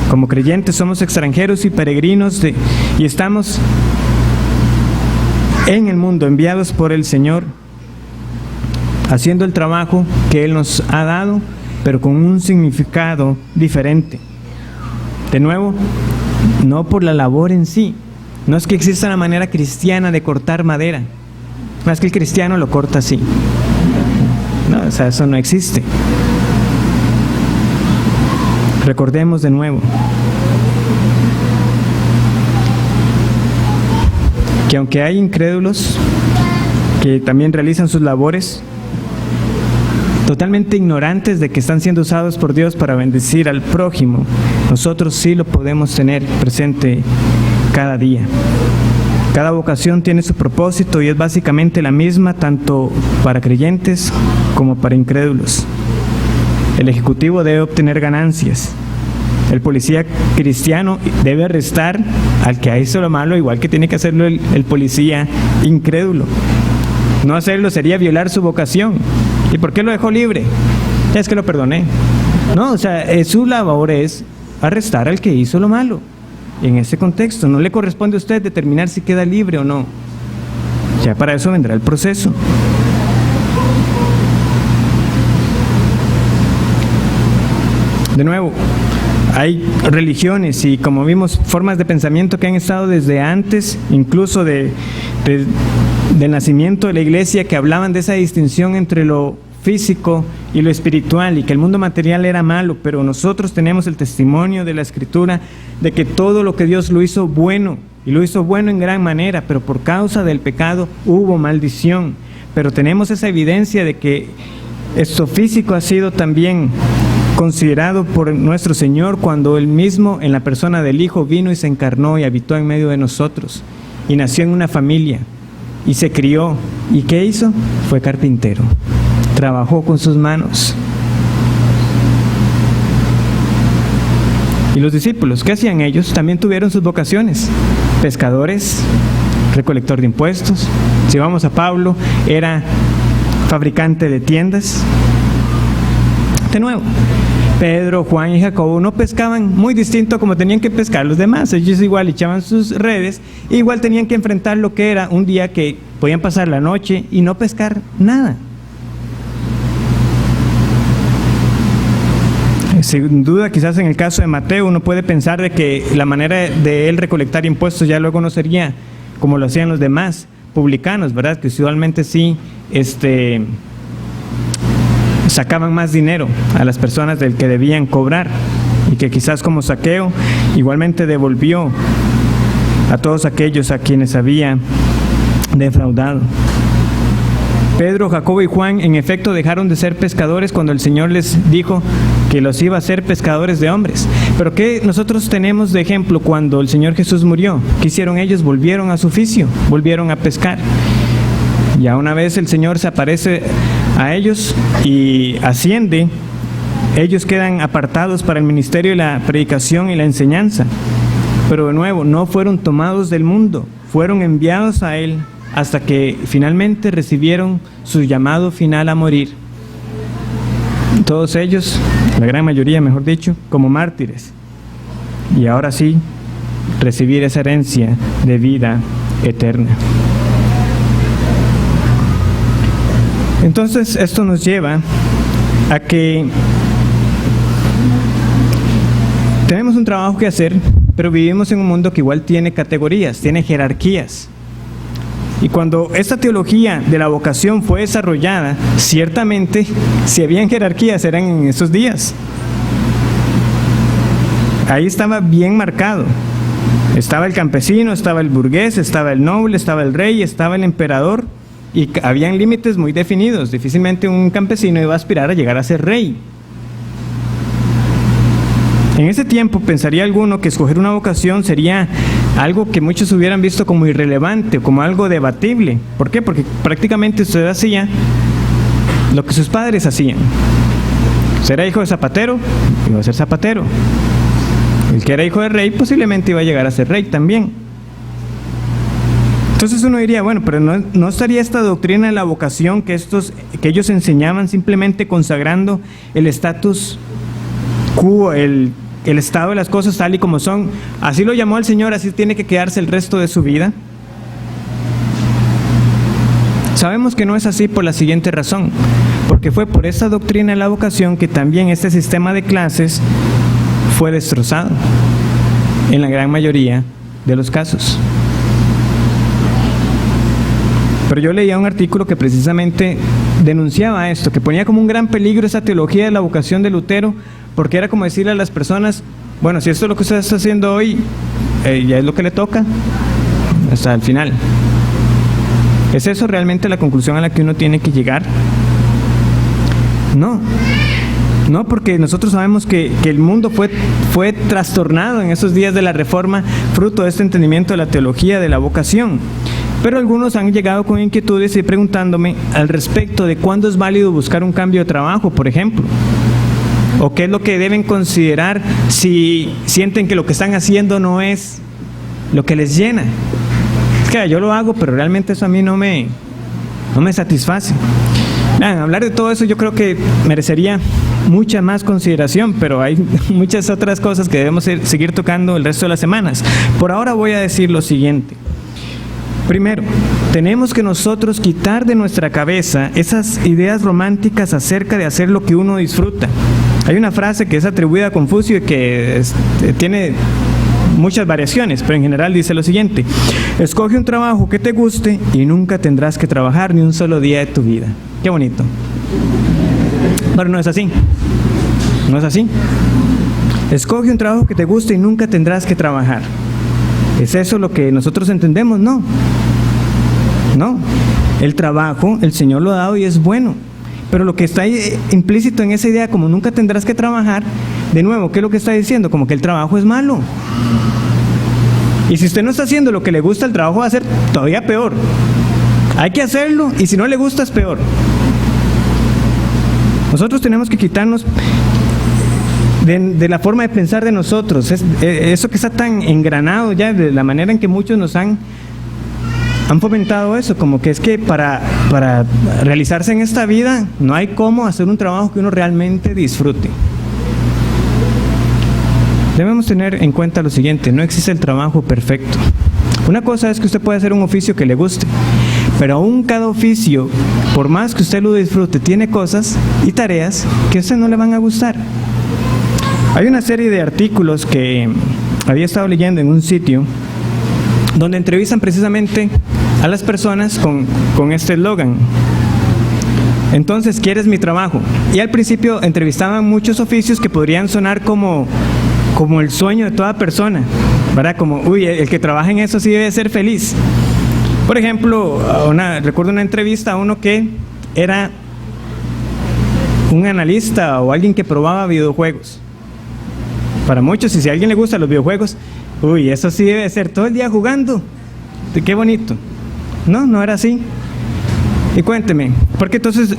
[SPEAKER 1] Como creyentes somos extranjeros y peregrinos y estamos en el mundo, enviados por el Señor, haciendo el trabajo que Él nos ha dado, pero con un significado diferente. De nuevo, no por la labor en sí. No es que exista una manera cristiana de cortar madera. No es que el cristiano lo corta así. No, o sea, eso no existe. Recordemos de nuevo que aunque hay incrédulos que también realizan sus labores, totalmente ignorantes de que están siendo usados por Dios para bendecir al prójimo, nosotros sí lo podemos tener presente cada día. Cada vocación tiene su propósito y es básicamente la misma tanto para creyentes como para incrédulos. El ejecutivo debe obtener ganancias. El policía cristiano debe arrestar al que hizo lo malo, igual que tiene que hacerlo el policía incrédulo. No hacerlo sería violar su vocación. ¿Y por qué lo dejó libre? Es que lo perdoné. No, o sea, su labor es arrestar al que hizo lo malo. En ese contexto, no le corresponde a usted determinar si queda libre o no. Ya para eso vendrá el proceso. De nuevo, hay religiones y, como vimos, formas de pensamiento que han estado desde antes, incluso del nacimiento de la iglesia, que hablaban de esa distinción entre lo físico y lo espiritual, y que el mundo material era malo, pero nosotros tenemos el testimonio de la Escritura de que todo lo que Dios lo hizo bueno, y lo hizo bueno en gran manera, pero por causa del pecado hubo maldición. Pero tenemos esa evidencia de que esto físico ha sido también considerado por nuestro Señor cuando Él mismo, en la persona del Hijo, vino y se encarnó y habitó en medio de nosotros, y nació en una familia, y se crió. ¿Y qué hizo? Fue carpintero. Trabajó con sus manos. Y los discípulos, ¿qué hacían ellos? También tuvieron sus vocaciones. Pescadores, recolector de impuestos. Si vamos a Pablo, era fabricante de tiendas. De nuevo, Pedro, Juan y Jacobo no pescaban muy distinto como tenían que pescar los demás. Ellos igual echaban sus redes, igual tenían que enfrentar lo que era un día que podían pasar la noche y no pescar nada. Sin duda, quizás en el caso de Mateo uno puede pensar de que la manera de él recolectar impuestos ya luego no sería como lo hacían los demás publicanos, ¿verdad? Que usualmente sí sacaban más dinero a las personas del que debían cobrar, y que quizás como Zaqueo igualmente devolvió a todos aquellos a quienes había defraudado. Pedro, Jacobo y Juan en efecto dejaron de ser pescadores cuando el Señor les dijo: que los iba a hacer pescadores de hombres. Pero ¿qué nosotros tenemos de ejemplo cuando el Señor Jesús murió? ¿Qué hicieron ellos? Volvieron a su oficio, volvieron a pescar. Ya una vez el Señor se aparece a ellos y asciende, ellos quedan apartados para el ministerio y la predicación y la enseñanza. Pero de nuevo, no fueron tomados del mundo, fueron enviados a Él hasta que finalmente recibieron su llamado final a morir. Todos ellos, la gran mayoría mejor dicho, como mártires. Y ahora sí, recibir esa herencia de vida eterna. Entonces, esto nos lleva a que tenemos un trabajo que hacer, pero vivimos en un mundo que igual tiene categorías, tiene jerarquías. Y cuando esta teología de la vocación fue desarrollada, ciertamente, si habían jerarquías, eran en esos días. Ahí estaba bien marcado. Estaba el campesino, estaba el burgués, estaba el noble, estaba el rey, estaba el emperador, y habían límites muy definidos. Difícilmente un campesino iba a aspirar a llegar a ser rey. En ese tiempo pensaría alguno que escoger una vocación sería algo que muchos hubieran visto como irrelevante, como algo debatible. ¿Por qué? Porque prácticamente usted hacía lo que sus padres hacían. Si era hijo de zapatero, iba a ser zapatero. El que era hijo de rey posiblemente iba a llegar a ser rey también. Entonces uno diría, bueno, pero no estaría esta doctrina de la vocación que ellos enseñaban simplemente consagrando el status quo, el estado de las cosas tal y como son. Así lo llamó el Señor, así tiene que quedarse el resto de su vida. Sabemos que no es así por la siguiente razón, porque fue por esta doctrina de la vocación que también este sistema de clases fue destrozado en la gran mayoría de los casos. Pero yo leía un artículo que precisamente denunciaba esto, que ponía como un gran peligro esa teología de la vocación de Lutero, porque era como decirle a las personas, bueno, si esto es lo que usted está haciendo hoy, ya es lo que le toca, hasta el final. ¿Es eso realmente la conclusión a la que uno tiene que llegar? No, porque nosotros sabemos que el mundo fue trastornado en esos días de la Reforma, fruto de este entendimiento de la teología de la vocación. Pero algunos han llegado con inquietudes y preguntándome al respecto de cuándo es válido buscar un cambio de trabajo, por ejemplo. O qué es lo que deben considerar si sienten que lo que están haciendo no es lo que les llena. Es que yo lo hago, pero realmente eso a mí no me satisface. Hablar de todo eso yo creo que merecería mucha más consideración, pero hay muchas otras cosas que debemos seguir tocando el resto de las semanas. Por ahora voy a decir lo siguiente. Primero, tenemos que nosotros quitar de nuestra cabeza esas ideas románticas acerca de hacer lo que uno disfruta. Hay una frase que es atribuida a Confucio y que tiene muchas variaciones, pero en general dice lo siguiente: escoge un trabajo que te guste y nunca tendrás que trabajar ni un solo día de tu vida. Qué bonito. Pero no es así. No es así. Escoge un trabajo que te guste y nunca tendrás que trabajar. ¿Es eso lo que nosotros entendemos? No. El trabajo, el Señor lo ha dado y es bueno. Pero lo que está ahí implícito en esa idea, como nunca tendrás que trabajar, de nuevo, ¿qué es lo que está diciendo? Como que el trabajo es malo. Y si usted no está haciendo lo que le gusta, el trabajo va a ser todavía peor. Hay que hacerlo y si no le gusta es peor. Nosotros tenemos que quitarnos de la forma de pensar de nosotros, eso que está tan engranado ya, de la manera en que muchos nos han fomentado eso, como que es que para realizarse en esta vida no hay cómo hacer un trabajo que uno realmente disfrute. Debemos tener en cuenta lo siguiente: no existe el trabajo perfecto. Una cosa es que usted puede hacer un oficio que le guste, pero aún cada oficio, por más que usted lo disfrute, tiene cosas y tareas que a usted no le van a gustar. Hay una serie de artículos que había estado leyendo en un sitio donde entrevistan precisamente a las personas con este eslogan: entonces, ¿quieres mi trabajo? Y al principio entrevistaban muchos oficios que podrían sonar como el sueño de toda persona, ¿verdad? Como, uy, el que trabaja en eso sí debe ser feliz. Por ejemplo, recuerdo una entrevista a uno que era un analista o alguien que probaba videojuegos. Para muchos, y si a alguien le gustan los videojuegos, uy, eso sí debe ser todo el día jugando. Qué bonito. No, no era así. Y cuénteme, porque entonces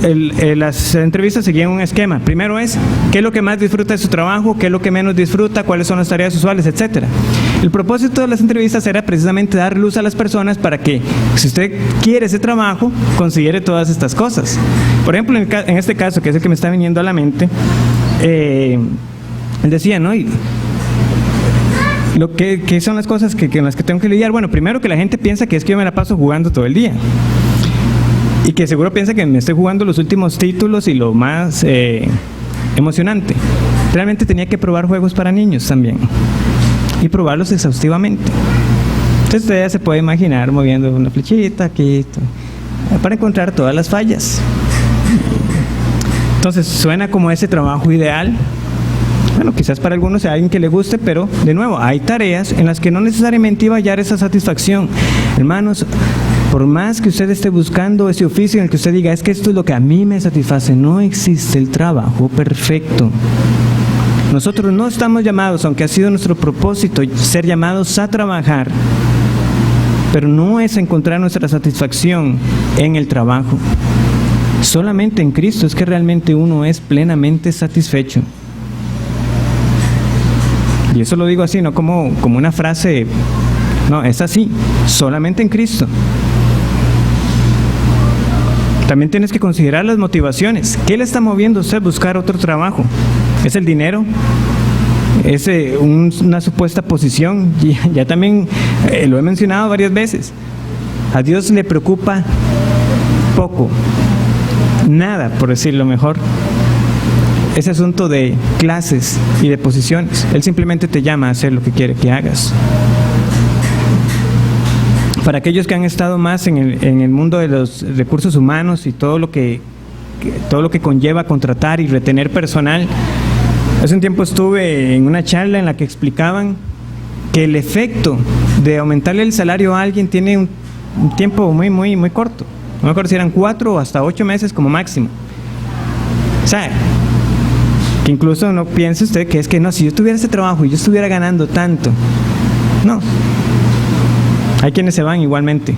[SPEAKER 1] las entrevistas seguían un esquema. Primero es, ¿qué es lo que más disfruta de su trabajo? ¿Qué es lo que menos disfruta? ¿Cuáles son las tareas usuales? Etcétera. El propósito de las entrevistas era precisamente dar luz a las personas para que, si usted quiere ese trabajo, considere todas estas cosas. Por ejemplo, en este caso, que es el que me está viniendo a la mente, él decía, ¿no? ¿Qué son las cosas con las que tengo que lidiar? Bueno, primero que la gente piensa que es que yo me la paso jugando todo el día. Y que seguro piensa que me estoy jugando los últimos títulos y lo más emocionante. Realmente tenía que probar juegos para niños también. Y probarlos exhaustivamente. Entonces usted ya se puede imaginar moviendo una flechita aquí, para encontrar todas las fallas. Entonces suena como ese trabajo ideal. Bueno, quizás para algunos sea alguien que le guste, pero de nuevo, hay tareas en las que no necesariamente iba a hallar esa satisfacción. Hermanos, por más que usted esté buscando ese oficio en el que usted diga, es que esto es lo que a mí me satisface, no existe el trabajo perfecto. Nosotros no estamos llamados, aunque ha sido nuestro propósito, ser llamados a trabajar, pero no es encontrar nuestra satisfacción en el trabajo. Solamente en Cristo es que realmente uno es plenamente satisfecho. Y eso lo digo así, no como una frase, no, es así, solamente en Cristo. También tienes que considerar las motivaciones. ¿Qué le está moviendo a usted a buscar otro trabajo? ¿Es el dinero? ¿Es una supuesta posición? Ya también lo he mencionado varias veces. A Dios le preocupa poco, nada, por decirlo mejor, ese asunto de clases y de posiciones. Él simplemente te llama a hacer lo que quiere que hagas. Para aquellos que han estado más en el mundo de los recursos humanos y todo lo que conlleva contratar y retener personal, hace un tiempo estuve en una charla en la que explicaban que el efecto de aumentarle el salario a alguien tiene un tiempo muy, muy, muy corto. No me acuerdo si eran 4 o hasta 8 meses como máximo. O sea, que incluso no piense usted que es que no, si yo tuviera ese trabajo y yo estuviera ganando tanto. No. Hay quienes se van igualmente.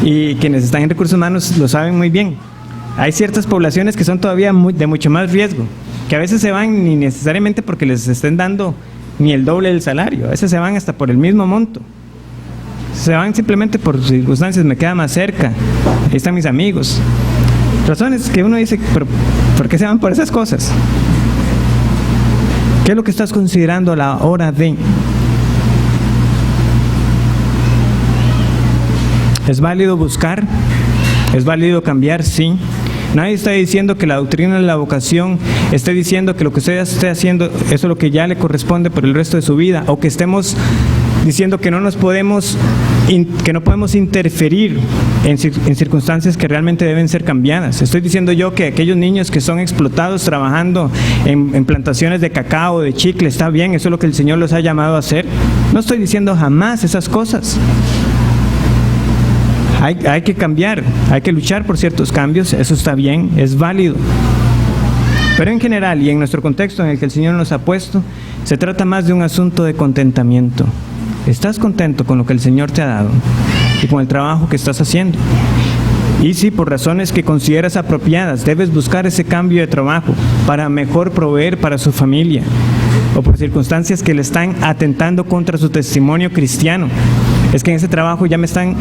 [SPEAKER 1] Y quienes están en recursos humanos lo saben muy bien. Hay ciertas poblaciones que son todavía de mucho más riesgo, que a veces se van ni necesariamente porque les estén dando ni el doble del salario, a veces se van hasta por el mismo monto. Se van simplemente por circunstancias, me queda más cerca, ahí están mis amigos. Razones que uno dice, pero ¿por qué se van por esas cosas? ¿Qué es lo que estás considerando a la hora de? ¿Es válido buscar? ¿Es válido cambiar? Sí. Nadie está diciendo que la doctrina de la vocación esté diciendo que lo que usted esté haciendo, eso es lo que ya le corresponde por el resto de su vida, o que estemos diciendo que no podemos interferir en circunstancias que realmente deben ser cambiadas. Estoy diciendo yo que aquellos niños que son explotados trabajando en plantaciones de cacao, de chicle, está bien, eso es lo que el Señor los ha llamado a hacer. No estoy diciendo jamás esas cosas. Hay que cambiar, hay que luchar por ciertos cambios, eso está bien, es válido. Pero en general y en nuestro contexto en el que el Señor nos ha puesto, se trata más de un asunto de contentamiento. ¿Estás contento con lo que el Señor te ha dado y con el trabajo que estás haciendo? Y si por razones que consideras apropiadas debes buscar ese cambio de trabajo para mejor proveer para su familia, o por circunstancias que le están atentando contra su testimonio cristiano, es que en ese trabajo ya me están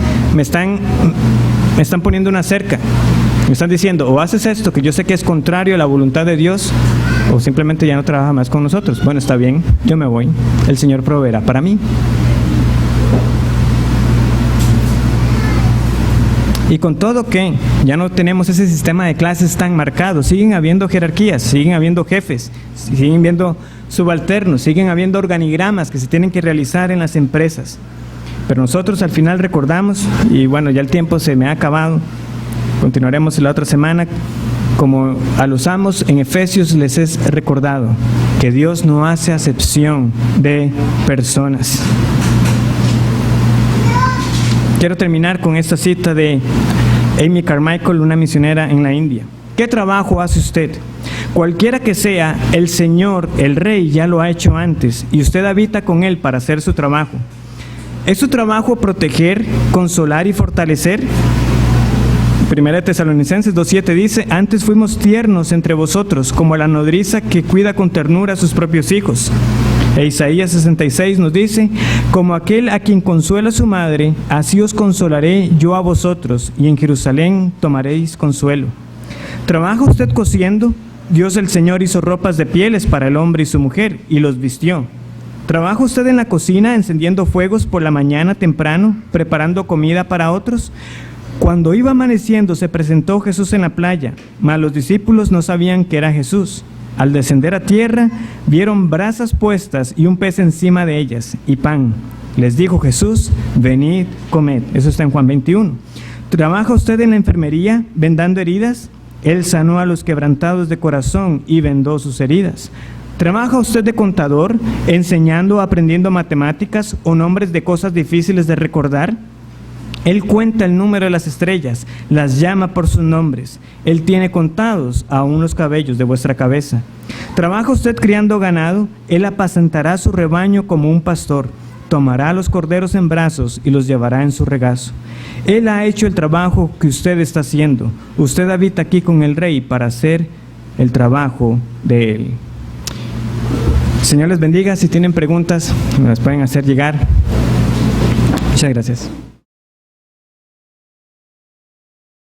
[SPEAKER 1] poniendo una cerca, me están diciendo o haces esto que yo sé que es contrario a la voluntad de Dios, o simplemente ya no trabaja más con nosotros. Bueno, está bien, yo me voy, el Señor proveerá para mí. Y con todo que ya no tenemos ese sistema de clases tan marcado, siguen habiendo jerarquías, siguen habiendo jefes, siguen habiendo subalternos, siguen habiendo organigramas que se tienen que realizar en las empresas. Pero nosotros al final recordamos, y bueno, ya el tiempo se me ha acabado, continuaremos la otra semana, como a los amos en Efesios les es recordado, que Dios no hace acepción de personas. Quiero terminar con esta cita de Amy Carmichael, una misionera en la India. ¿Qué trabajo hace usted? Cualquiera que sea, el Señor, el Rey, ya lo ha hecho antes y usted habita con Él para hacer su trabajo. ¿Es su trabajo proteger, consolar y fortalecer? 1 Tesalonicenses 2:7 dice: antes fuimos tiernos entre vosotros, como la nodriza que cuida con ternura a sus propios hijos. E Isaías 66 nos dice: como aquel a quien consuela su madre, así os consolaré yo a vosotros, y en Jerusalén tomaréis consuelo. ¿Trabaja usted cosiendo? Dios el Señor hizo ropas de pieles para el hombre y su mujer, y los vistió. ¿Trabaja usted en la cocina encendiendo fuegos por la mañana temprano, preparando comida para otros? Cuando iba amaneciendo se presentó Jesús en la playa, mas los discípulos no sabían que era Jesús. Al descender a tierra, vieron brasas puestas y un pez encima de ellas, y pan. Les dijo Jesús: venid, comed. Eso está en Juan 21. ¿Trabaja usted en la enfermería, vendando heridas? Él sanó a los quebrantados de corazón y vendó sus heridas. ¿Trabaja usted de contador, enseñando o aprendiendo matemáticas o nombres de cosas difíciles de recordar? Él cuenta el número de las estrellas, las llama por sus nombres. Él tiene contados aún los cabellos de vuestra cabeza. ¿Trabaja usted criando ganado? Él apacentará su rebaño como un pastor. Tomará a los corderos en brazos y los llevará en su regazo. Él ha hecho el trabajo que usted está haciendo. Usted habita aquí con el Rey para hacer el trabajo de Él. Señor les bendiga. Si tienen preguntas, me las pueden hacer llegar. Muchas gracias.